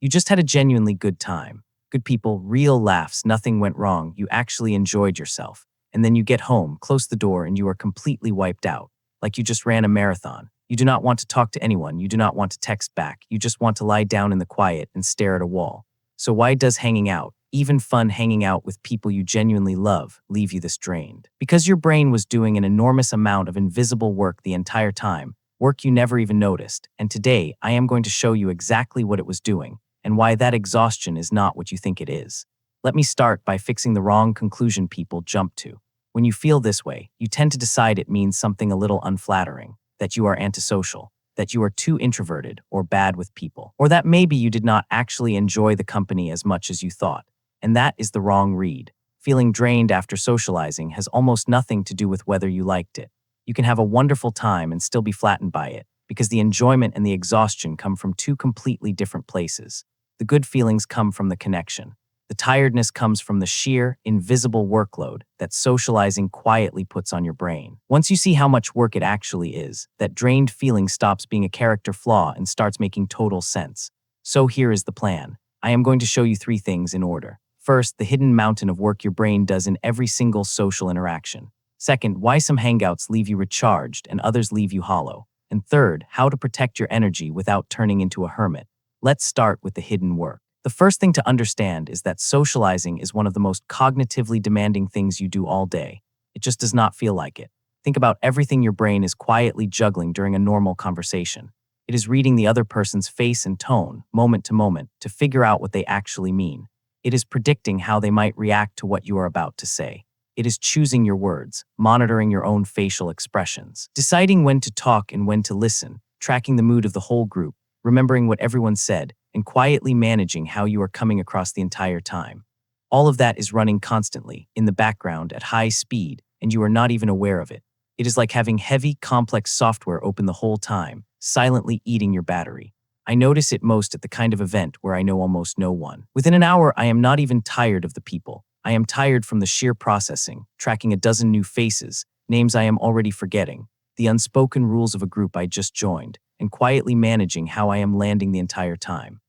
You just had a genuinely good time. Good people, real laughs, nothing went wrong, you actually enjoyed yourself. And then you get home, close the door, and you are completely wiped out, like you just ran a marathon. You do not want to talk to anyone, you do not want to text back, you just want to lie down in the quiet and stare at a wall. So why does hanging out, even fun hanging out with people you genuinely love, leave you this drained? Because your brain was doing an enormous amount of invisible work the entire time, work you never even noticed, and today I am going to show you exactly what it was doing, and why that exhaustion is not what you think it is. Let me start by fixing the wrong conclusion people jump to. When you feel this way, you tend to decide it means something a little unflattering, that you are antisocial, that you are too introverted or bad with people, or that maybe you did not actually enjoy the company as much as you thought. And that is the wrong read. Feeling drained after socializing has almost nothing to do with whether you liked it. You can have a wonderful time and still be flattened by it, because the enjoyment and the exhaustion come from two completely different places. The good feelings come from the connection. The tiredness comes from the sheer, invisible workload that socializing quietly puts on your brain. Once you see how much work it actually is, that drained feeling stops being a character flaw and starts making total sense. So here is the plan. I am going to show you three things in order. First, the hidden mountain of work your brain does in every single social interaction. Second, why some hangouts leave you recharged and others leave you hollow. And third, how to protect your energy without turning into a hermit. Let's start with the hidden work. The first thing to understand is that socializing is one of the most cognitively demanding things you do all day. It just does not feel like it. Think about everything your brain is quietly juggling during a normal conversation. It is reading the other person's face and tone, moment to moment, to figure out what they actually mean. It is predicting how they might react to what you are about to say. It is choosing your words, monitoring your own facial expressions, deciding when to talk and when to listen, tracking the mood of the whole group, remembering what everyone said, and quietly managing how you are coming across the entire time. All of that is running constantly, in the background, at high speed, and you are not even aware of it. It is like having heavy, complex software open the whole time, silently eating your battery. I notice it most at the kind of event where I know almost no one. Within an hour, I am not even tired of the people. I am tired from the sheer processing, tracking a dozen new faces, names I am already forgetting, the unspoken rules of a group I just joined, and quietly managing how I am landing the entire time.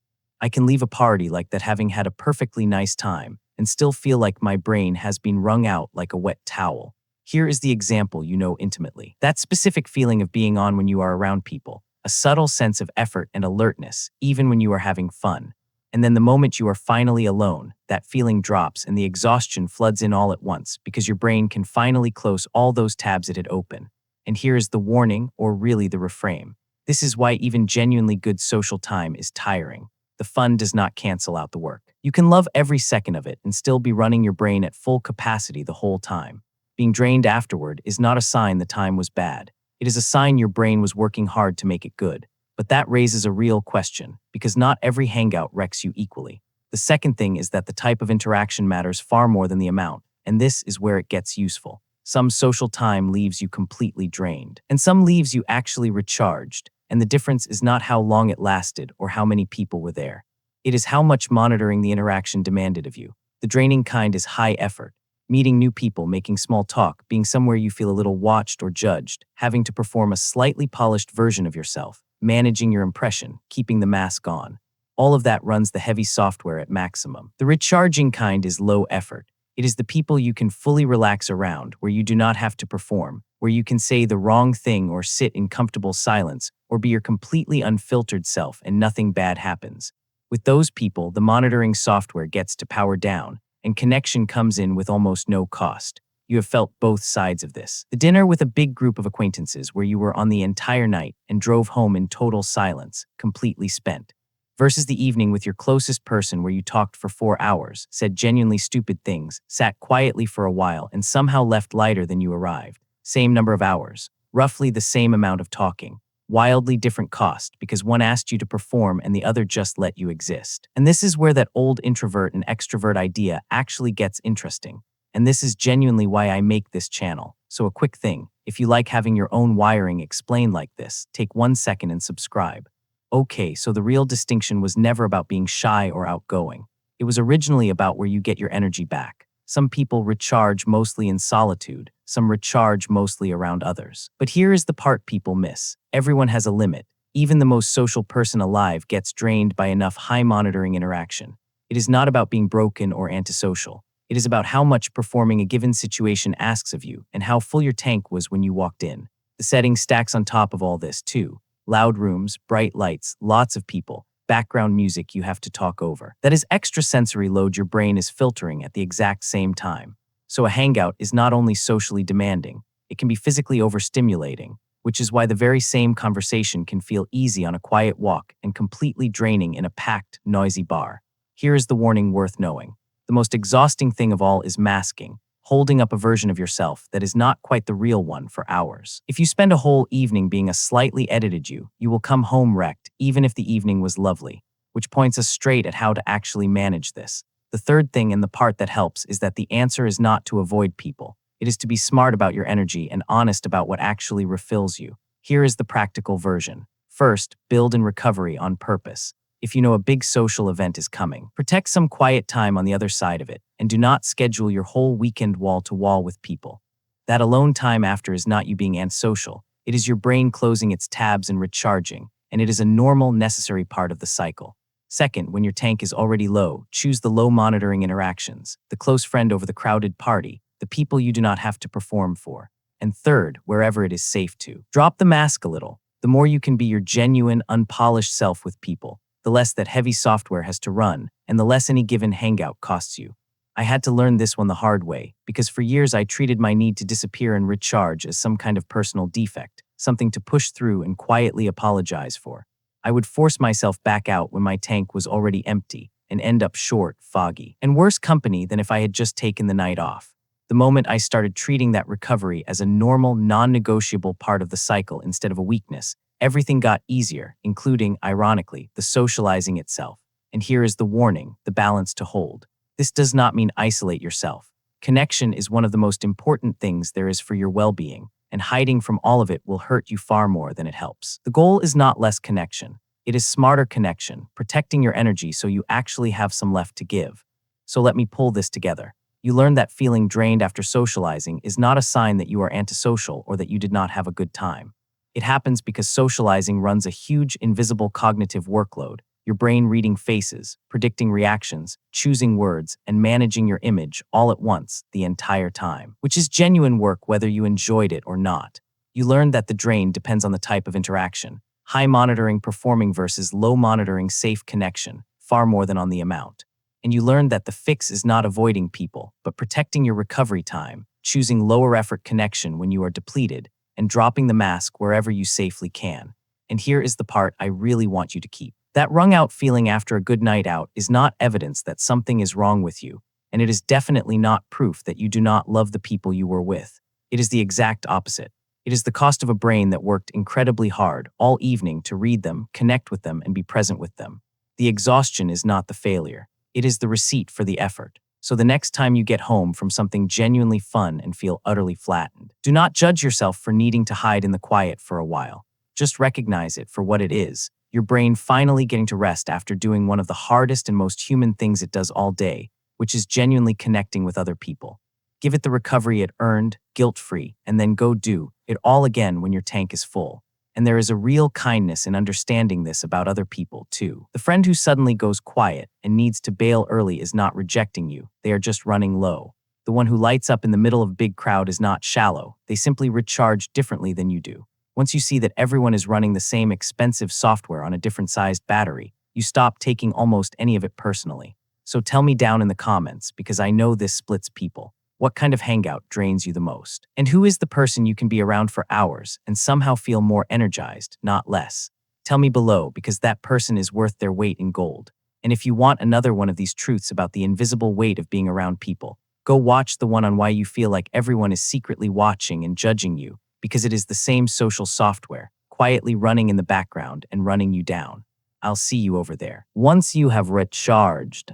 I can leave a party like that having had a perfectly nice time and still feel like my brain has been wrung out like a wet towel. Here is the example you know intimately. That specific feeling of being on when you are around people, a subtle sense of effort and alertness, even when you are having fun. And then the moment you are finally alone, that feeling drops and the exhaustion floods in all at once because your brain can finally close all those tabs it had open. And here is the warning, or really the reframe. This is why even genuinely good social time is tiring. The fun does not cancel out the work. You can love every second of it and still be running your brain at full capacity the whole time. Being drained afterward is not a sign the time was bad. It is a sign your brain was working hard to make it good. But that raises a real question, because not every hangout wrecks you equally. The second thing is that the type of interaction matters far more than the amount, and this is where it gets useful. Some social time leaves you completely drained, and some leaves you actually recharged. And the difference is not how long it lasted or how many people were there. It is how much monitoring the interaction demanded of you. The draining kind is high effort. Meeting new people, making small talk, being somewhere you feel a little watched or judged, having to perform a slightly polished version of yourself, managing your impression, keeping the mask on. All of that runs the heavy software at maximum. The recharging kind is low effort. It is the people you can fully relax around, where you do not have to perform, where you can say the wrong thing or sit in comfortable silence or be your completely unfiltered self and nothing bad happens. With those people, the monitoring software gets to power down, and connection comes in with almost no cost. You have felt both sides of this. The dinner with a big group of acquaintances where you were on the entire night and drove home in total silence, completely spent. Versus the evening with your closest person where you talked for 4 hours, said genuinely stupid things, sat quietly for a while, and somehow left lighter than you arrived. Same number of hours, roughly the same amount of talking. Wildly different cost because one asked you to perform and the other just let you exist. And this is where that old introvert and extrovert idea actually gets interesting. And this is genuinely why I make this channel. So a quick thing, if you like having your own wiring explained like this, take 1 second and subscribe. Okay, so the real distinction was never about being shy or outgoing. It was originally about where you get your energy back. Some people recharge mostly in solitude, some recharge mostly around others. But here is the part people miss. Everyone has a limit. Even the most social person alive gets drained by enough high monitoring interaction. It is not about being broken or antisocial. It is about how much performing a given situation asks of you and how full your tank was when you walked in. The setting stacks on top of all this, too. Loud rooms, bright lights, lots of people, background music you have to talk over. That is extra sensory load your brain is filtering at the exact same time. So a hangout is not only socially demanding, it can be physically overstimulating, which is why the very same conversation can feel easy on a quiet walk and completely draining in a packed, noisy bar. Here is the warning worth knowing. The most exhausting thing of all is masking, holding up a version of yourself that is not quite the real one for hours. If you spend a whole evening being a slightly edited you will come home wrecked even if the evening was lovely, which points us straight at how to actually manage this. The third thing and the part that helps is that the answer is not to avoid people. It is to be smart about your energy and honest about what actually refills you. Here is the practical version. First, build in recovery on purpose. If you know a big social event is coming, protect some quiet time on the other side of it, and do not schedule your whole weekend wall-to-wall with people. That alone time after is not you being antisocial. It is your brain closing its tabs and recharging, and it is a normal, necessary part of the cycle. Second, when your tank is already low, choose the low-monitoring interactions, the close friend over the crowded party, the people you do not have to perform for. And third, wherever it is safe to, drop the mask a little. The more you can be your genuine, unpolished self with people, the less that heavy software has to run, and the less any given hangout costs you. I had to learn this one the hard way, because for years I treated my need to disappear and recharge as some kind of personal defect, something to push through and quietly apologize for. I would force myself back out when my tank was already empty, and end up short, foggy, and worse company than if I had just taken the night off. The moment I started treating that recovery as a normal, non-negotiable part of the cycle instead of a weakness, everything got easier, including, ironically, the socializing itself. And here is the warning, the balance to hold. This does not mean isolate yourself. Connection is one of the most important things there is for your well-being, and hiding from all of it will hurt you far more than it helps. The goal is not less connection. It is smarter connection, protecting your energy so you actually have some left to give. So let me pull this together. You learn that feeling drained after socializing is not a sign that you are antisocial or that you did not have a good time. It happens because socializing runs a huge, invisible cognitive workload, your brain reading faces, predicting reactions, choosing words, and managing your image all at once the entire time, which is genuine work whether you enjoyed it or not. You learn that the drain depends on the type of interaction, high monitoring performing versus low monitoring safe connection, far more than on the amount. And you learn that the fix is not avoiding people, but protecting your recovery time, choosing lower effort connection when you are depleted, and dropping the mask wherever you safely can. And here is the part I really want you to keep. That wrung out feeling after a good night out is not evidence that something is wrong with you, and it is definitely not proof that you do not love the people you were with. It is the exact opposite. It is the cost of a brain that worked incredibly hard all evening to read them, connect with them, and be present with them. The exhaustion is not the failure. It is the receipt for the effort. So the next time you get home from something genuinely fun and feel utterly flattened, do not judge yourself for needing to hide in the quiet for a while. Just recognize it for what it is, your brain finally getting to rest after doing one of the hardest and most human things it does all day, which is genuinely connecting with other people. Give it the recovery it earned, guilt-free, and then go do it all again when your tank is full. And there is a real kindness in understanding this about other people, too. The friend who suddenly goes quiet and needs to bail early is not rejecting you, they are just running low. The one who lights up in the middle of a big crowd is not shallow, they simply recharge differently than you do. Once you see that everyone is running the same expensive software on a different sized battery, you stop taking almost any of it personally. So tell me down in the comments, because I know this splits people. What kind of hangout drains you the most? And who is the person you can be around for hours and somehow feel more energized, not less? Tell me below, because that person is worth their weight in gold. And if you want another one of these truths about the invisible weight of being around people, go watch the one on why you feel like everyone is secretly watching and judging you, because it is the same social software, quietly running in the background and running you down. I'll see you over there. Once you have recharged.